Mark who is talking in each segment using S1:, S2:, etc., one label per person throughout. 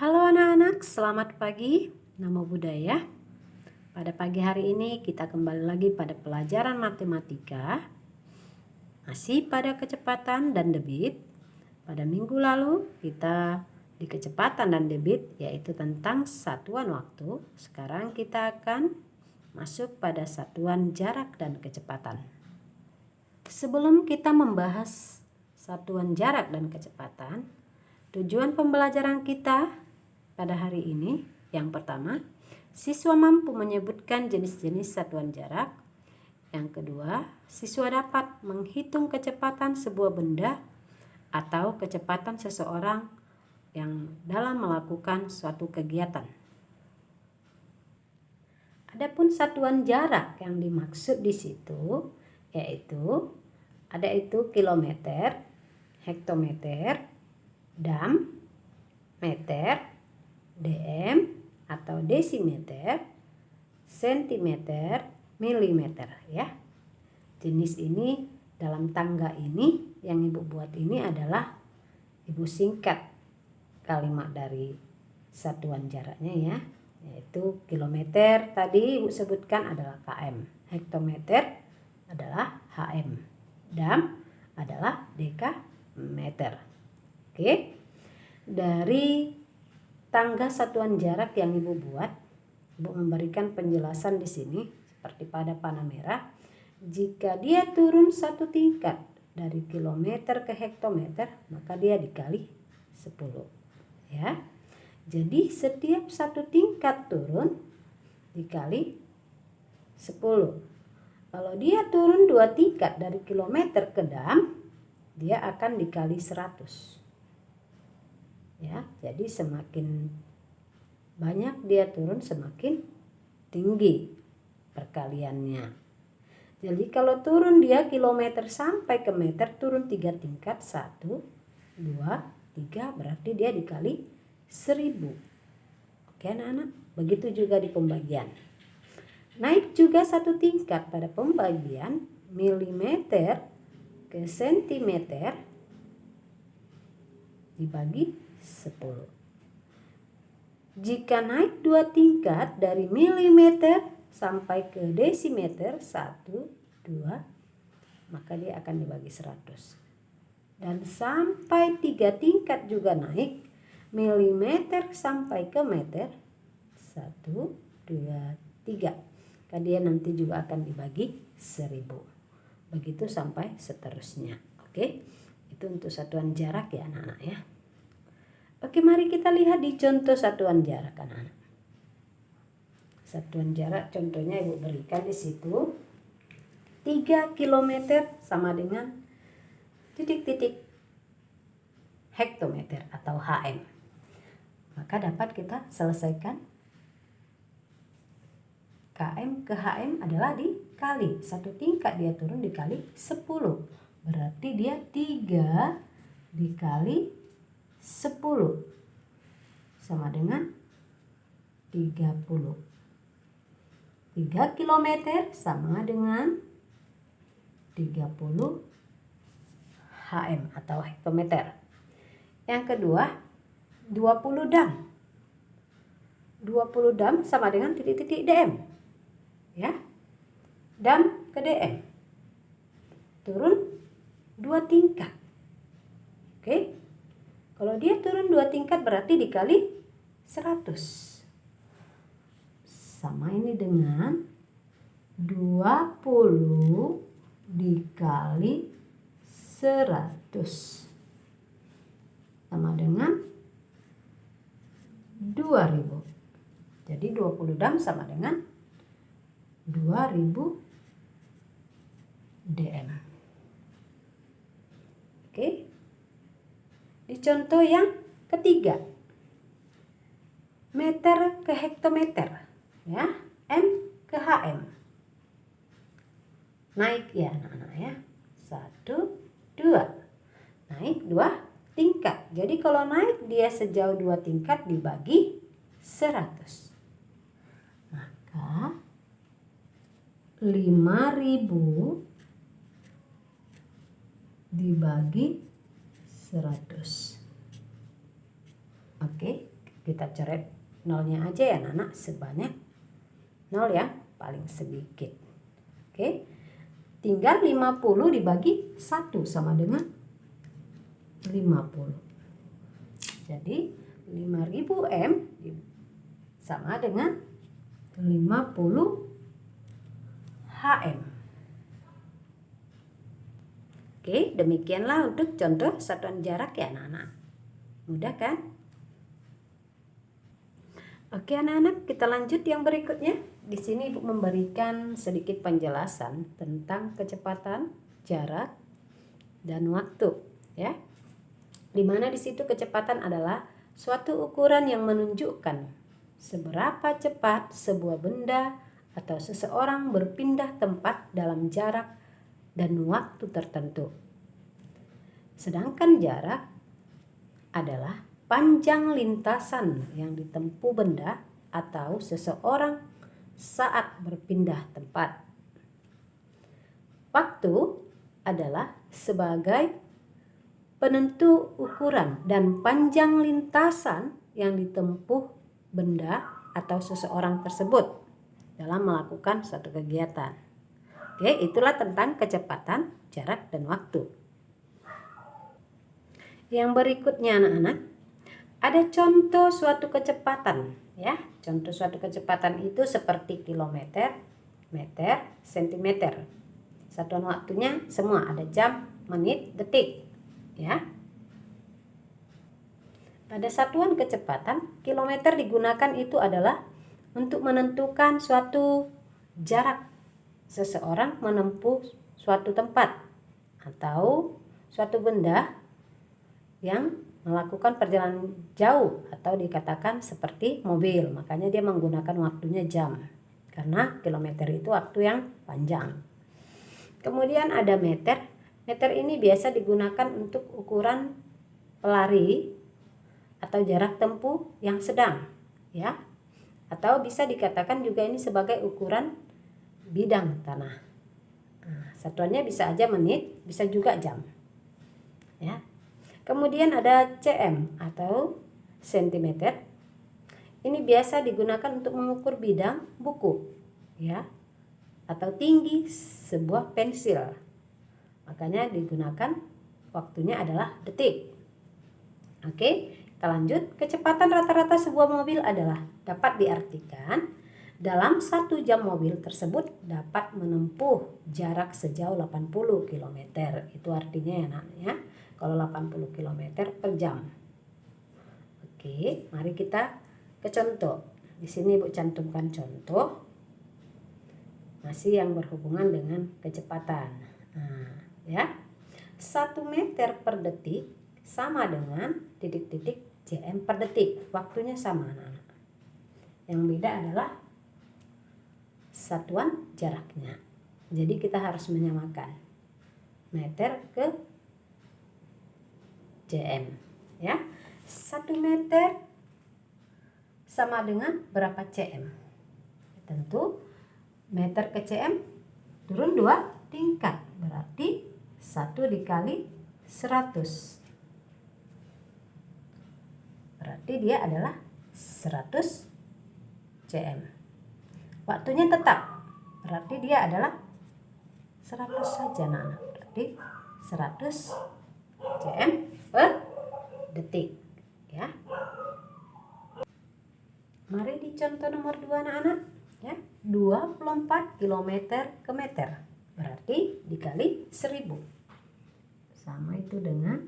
S1: Halo anak-anak, selamat pagi. Namo Buddhaya. Pada pagi hari ini kita kembali lagi pada pelajaran matematika. Masih pada kecepatan dan debit. Pada minggu lalu kita di kecepatan dan debit yaitu tentang satuan waktu. Sekarang kita akan masuk pada satuan jarak dan kecepatan. Sebelum kita membahas satuan jarak dan kecepatan, tujuan pembelajaran kita pada hari ini, yang pertama, siswa mampu menyebutkan jenis-jenis satuan jarak. Yang kedua, siswa dapat menghitung kecepatan sebuah benda atau kecepatan seseorang yang dalam melakukan suatu kegiatan. Adapun satuan jarak yang dimaksud di situ yaitu kilometer, hektometer, dam, meter, dm atau desimeter, sentimeter, milimeter ya. Jenis ini dalam tangga ini yang Ibu buat ini adalah Ibu singkat kalimat dari satuan jaraknya ya, yaitu kilometer tadi Ibu sebutkan adalah km, hektometer adalah hm, dam adalah dekameter. Oke. Dari tangga satuan jarak yang Ibu buat, Ibu memberikan penjelasan di sini seperti pada panah merah. Jika dia turun satu tingkat dari kilometer ke hektometer, maka dia dikali 10 ya. Jadi setiap satu tingkat turun dikali 10. Kalau dia turun 2 tingkat dari kilometer ke dam, dia akan dikali 100. Ya, jadi semakin banyak dia turun semakin tinggi perkaliannya. Jadi kalau turun dia kilometer sampai ke meter, turun 3 tingkat, 1, 2, 3, berarti dia dikali 1000. Oke anak-anak, begitu juga di pembagian. Naik juga 1 tingkat pada pembagian milimeter ke sentimeter dibagi 10. Jika naik 2 tingkat dari milimeter sampai ke desimeter 1, 2, maka dia akan dibagi 100. Dan sampai 3 tingkat juga naik milimeter sampai ke meter 1, 2, 3. Maka dia nanti juga akan dibagi 1000. Begitu sampai seterusnya. Oke. Itu untuk satuan jarak ya anak-anak ya. Oke, mari kita lihat di contoh satuan jarak anak-anak. Satuan jarak contohnya Ibu berikan di situ. 3 km sama dengan titik-titik hektometer atau hm. Maka dapat kita selesaikan. Km ke hm adalah dikali. 1 tingkat dia turun dikali 10. Berarti dia 3 dikali 10 sama dengan 30. 3 km sama dengan 30 hm atau hektometer. Yang kedua, 20 dam. 20 dam sama dengan titik-titik dm. Ya. Dam ke dm. Turun 2 tingkat. Oke. Kalau dia turun 2 tingkat berarti dikali 100. Sama ini dengan 20 dikali 100. Sama dengan 2000. Jadi 20 dam sama dengan 2000 dm. Oke. Di contoh yang ketiga, meter ke hektometer ya, m ke hm. Naik ya anak-anak ya, 1, 2, naik 2 tingkat. Jadi kalau naik dia sejauh 2 tingkat dibagi 100. Maka 5000 dibagi 100. Oke, kita coret nolnya aja ya anak-anak, sebanyak 0 ya, paling sedikit. Oke, tinggal 50 dibagi 1 sama dengan 50. Jadi 5000 M sama dengan 50 HM. Oke, demikianlah untuk contoh satuan jarak ya anak-anak. Mudah kan? Oke anak-anak, kita lanjut yang berikutnya. Di sini Ibu memberikan sedikit penjelasan tentang kecepatan, jarak, dan waktu, ya. Dimana di situ kecepatan adalah suatu ukuran yang menunjukkan seberapa cepat sebuah benda atau seseorang berpindah tempat dalam jarak dan waktu tertentu. Sedangkan jarak adalah panjang lintasan yang ditempuh benda atau seseorang saat berpindah tempat. Waktu adalah sebagai penentu ukuran dan panjang lintasan yang ditempuh benda atau seseorang tersebut dalam melakukan suatu kegiatan. Oke, itulah tentang kecepatan, jarak, dan waktu. Yang berikutnya anak-anak, ada contoh suatu kecepatan, ya. Contoh suatu kecepatan itu seperti kilometer, meter, sentimeter. Satuan waktunya semua ada jam, menit, detik, ya. Pada satuan kecepatan, kilometer digunakan itu adalah untuk menentukan suatu jarak seseorang menempuh suatu tempat atau suatu benda yang melakukan perjalanan jauh atau dikatakan seperti mobil. Makanya dia menggunakan waktunya jam karena kilometer itu waktu yang panjang. Kemudian ada meter. Meter ini biasa digunakan untuk ukuran pelari atau jarak tempuh yang sedang, ya. Atau bisa dikatakan juga ini sebagai ukuran bidang tanah. Nah, satuannya bisa aja menit, bisa juga jam, ya. Kemudian ada cm atau sentimeter. Ini biasa digunakan untuk mengukur bidang buku, ya, atau tinggi sebuah pensil. Makanya digunakan waktunya adalah detik. Oke, kita lanjut. Kecepatan rata-rata sebuah mobil adalah dapat diartikan dalam 1 jam mobil tersebut dapat menempuh jarak sejauh 80 km. Itu artinya ya nak, ya. Kalau 80 km per jam. Oke, mari kita ke contoh. Di sini Ibu cantumkan contoh masih yang berhubungan dengan kecepatan. Nah, ya. 1 meter per detik sama dengan titik-titik cm per detik. Waktunya sama anak-anak. Yang beda adalah satuan jaraknya. Jadi kita harus menyamakan meter ke cm, ya. 1 meter sama dengan berapa cm? Tentu meter ke cm turun 2 tingkat, berarti 1 dikali 100. Berarti dia adalah 100 cm. Waktunya tetap, berarti dia adalah 100 saja anak-anak. Berarti 100 cm per detik, ya. Mari di contoh nomor 2 anak-anak, ya. 24 km ke meter berarti dikali 1000 sama itu dengan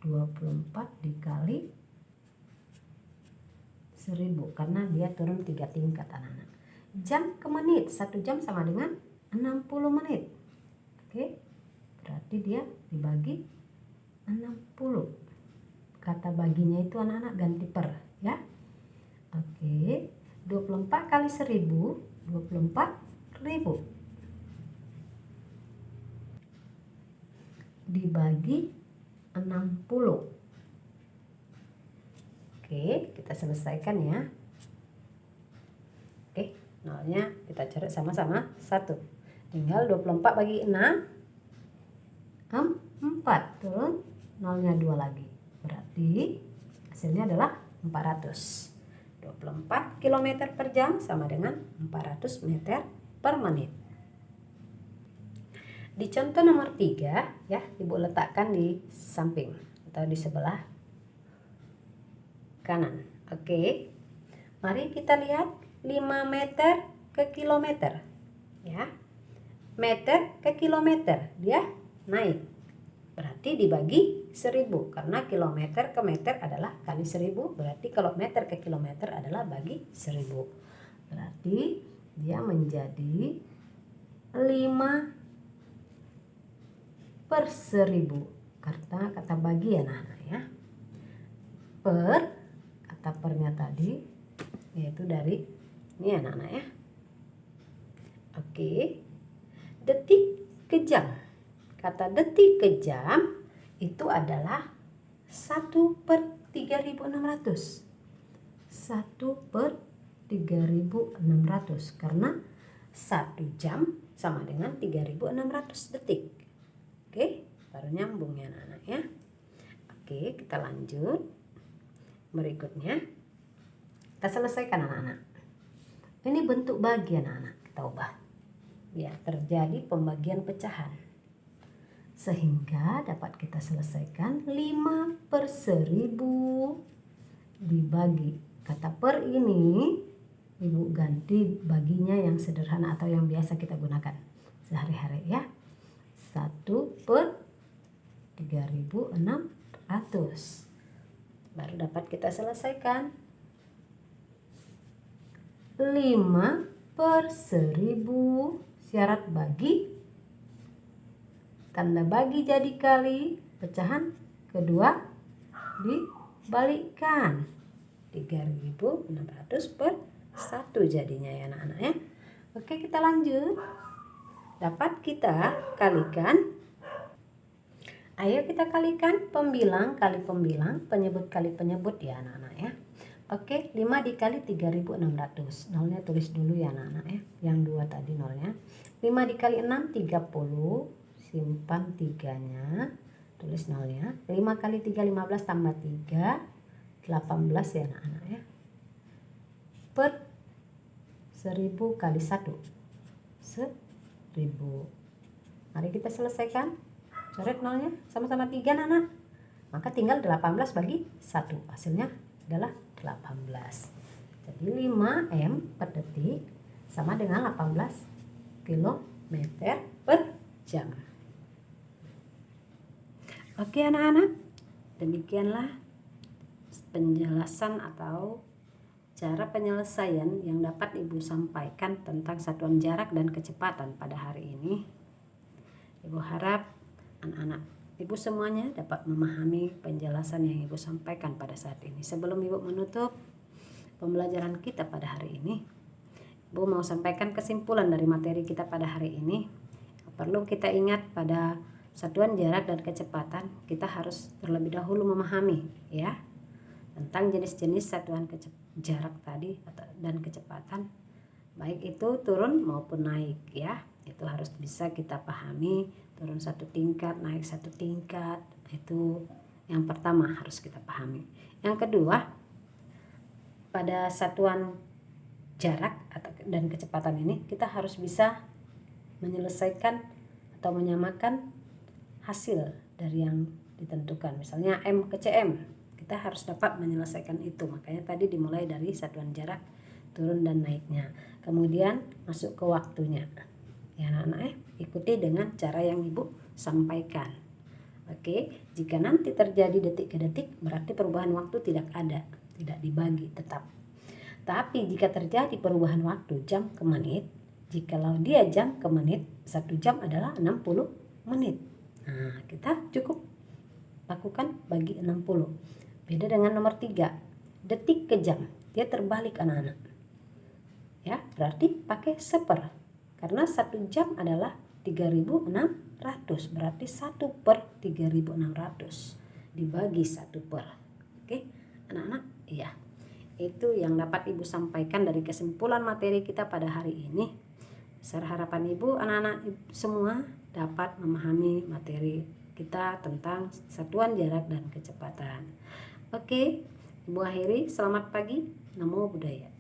S1: 24 dikali 1000 karena dia turun 3 tingkat anak-anak. Jam ke menit, 1 jam sama dengan 60 menit. Oke, berarti dia dibagi 60. Kata baginya itu anak-anak ganti per, ya. Oke, 24 kali 1000, 24.000 dibagi 60. Oke, kita selesaikan ya. Oke, nolnya kita coret sama-sama 1. Tinggal 24 bagi 6, 4. Turun nolnya 2 lagi. Berarti hasilnya adalah 400. 24 km per jam sama dengan 400 meter per menit. Di contoh nomor 3 ya, Ibu letakkan di samping atau di sebelah kanan. Oke. Mari kita lihat 5 meter ke kilometer. Ya. Meter ke kilometer, dia naik. Berarti dibagi 1000 karena kilometer ke meter adalah kali 1000, berarti kalau meter ke kilometer adalah bagi 1000. Berarti dia menjadi 5 per 1000 karena kata bagi ya anak-anak ya. Per kata pernya tadi yaitu dari ini anak-anak ya. Oke. Detik ke jam. Kata detik ke jam itu adalah 1 per 3600. 1 per 3600 karena 1 jam sama dengan 3600 detik. Oke, baru nyambung ya anak-anak ya. Oke, kita lanjut. Berikutnya kita selesaikan anak-anak. Ini bentuk bagi anak-anak, kita ubah biar terjadi pembagian pecahan sehingga dapat kita selesaikan 5 per 1000 dibagi. Kata per ini Ibu ganti baginya yang sederhana atau yang biasa kita gunakan sehari-hari ya. 1 per 3600 baru dapat kita selesaikan. 5 per 1000 syarat bagi, tanda bagi jadi kali, pecahan kedua dibalikkan. 3600 per 1 jadinya ya anak-anak ya. Oke, kita lanjut. Dapat kita kalikan. Ayo kita kalikan pembilang kali pembilang, penyebut kali penyebut ya anak-anak ya. Oke, 5 dikali 3600. Nolnya tulis dulu ya anak-anak ya. Yang 2 tadi nolnya. 5 dikali 6 30. Simpan 3-nya. Tulis nolnya. 5 kali 3 15 tambah 3 18 ya anak-anak ya. Per 1000 kali 1. 1000. Mari kita selesaikan. Coret nolnya sama-sama 3 anak. Maka tinggal 18 bagi 1. Hasilnya adalah 18. Jadi 5 M per detik sama dengan 18 km per jam. Oke anak-anak, demikianlah penjelasan atau cara penyelesaian yang dapat Ibu sampaikan tentang satuan jarak dan kecepatan pada hari ini. Ibu harap anak-anak Ibu semuanya dapat memahami penjelasan yang Ibu sampaikan pada saat ini. Sebelum Ibu menutup pembelajaran kita pada hari ini, Ibu mau sampaikan kesimpulan dari materi kita pada hari ini. Perlu kita ingat pada satuan jarak dan kecepatan, kita harus terlebih dahulu memahami ya tentang jenis-jenis satuan jarak tadi dan kecepatan, baik itu turun maupun naik ya. Itu harus bisa kita pahami, turun 1 tingkat, naik 1 tingkat. Itu yang pertama harus kita pahami. Yang kedua, pada satuan jarak dan kecepatan ini kita harus bisa menyelesaikan atau menyamakan hasil dari yang ditentukan. Misalnya M ke CM, kita harus dapat menyelesaikan itu. Makanya tadi dimulai dari satuan jarak, turun dan naiknya. Kemudian masuk ke waktunya. Ya anak-anak ikuti dengan cara yang Ibu sampaikan. Oke, jika nanti terjadi detik ke detik berarti perubahan waktu tidak ada, tidak dibagi tetap. Tapi jika terjadi perubahan waktu jam ke menit, jikalau dia jam ke menit, 1 jam adalah 60 menit. Nah, kita cukup lakukan bagi 60. Beda dengan nomor 3, detik ke jam. Dia terbalik anak-anak. Ya, berarti pakai seper. Karena 1 jam adalah 3600, berarti 1 per 3600 dibagi 1 per. Oke, anak-anak, iya. Itu yang dapat Ibu sampaikan dari kesimpulan materi kita pada hari ini. Besar harapan Ibu, anak-anak semua dapat memahami materi kita tentang satuan jarak dan kecepatan. Oke, Ibu akhiri, selamat pagi, namo buddhaya.